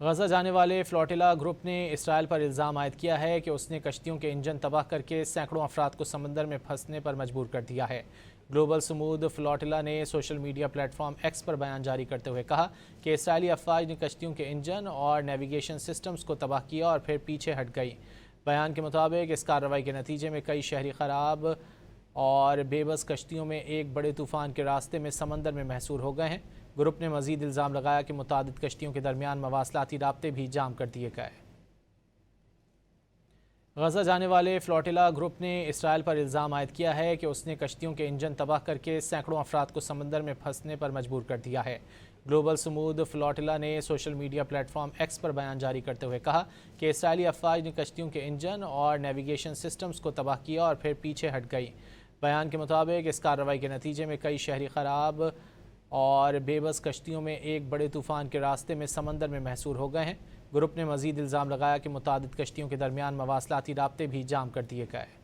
غزہ جانے والے flotilla group نے اسرائیل پر الزام عائد کیا ہے کہ اس نے کشتیوں کے انجن تباہ کر کے سینکڑوں افراد کو سمندر میں پھنسنے پر مجبور کر دیا ہے۔ گلوبل سمود فلوٹیلا نے سوشل میڈیا پلیٹ فارم ایکس پر بیان جاری کرتے ہوئے کہا کہ اسرائیلی افواج نے کشتیوں کے انجن اور نیویگیشن سسٹمز کو تباہ کیا اور پھر پیچھے ہٹ گئی۔ بیان کے مطابق اس کارروائی کے نتیجے میں کئی شہری خراب اور بے بس کشتیوں میں ایک بڑے طوفان کے راستے میں سمندر میں محصور ہو گئے ہیں۔ گروپ نے مزید الزام لگایا کہ متعدد کشتیوں کے درمیان مواصلاتی رابطے بھی جام کر دیے گئے۔ غزہ جانے والے فلوٹیلا گروپ نے اسرائیل پر الزام عائد کیا ہے کہ اس نے کشتیوں کے انجن تباہ کر کے سینکڑوں افراد کو سمندر میں پھنسنے پر مجبور کر دیا ہے۔ گلوبل سمود فلوٹیلا نے سوشل میڈیا پلیٹ فارم ایکس پر بیان جاری کرتے ہوئے کہا کہ اسرائیلی افواج نے کشتیوں کے انجن اور نیویگیشن سسٹمز کو تباہ کیا اور پھر پیچھے ہٹ گئی۔ بیان کے مطابق اس کارروائی کے نتیجے میں کئی شہری خراب اور بے بس کشتیوں میں ایک بڑے طوفان کے راستے میں سمندر میں محصور ہو گئے ہیں۔ گروپ نے مزید الزام لگایا کہ متعدد کشتیوں کے درمیان مواصلاتی رابطے بھی جام کر دیے گئے۔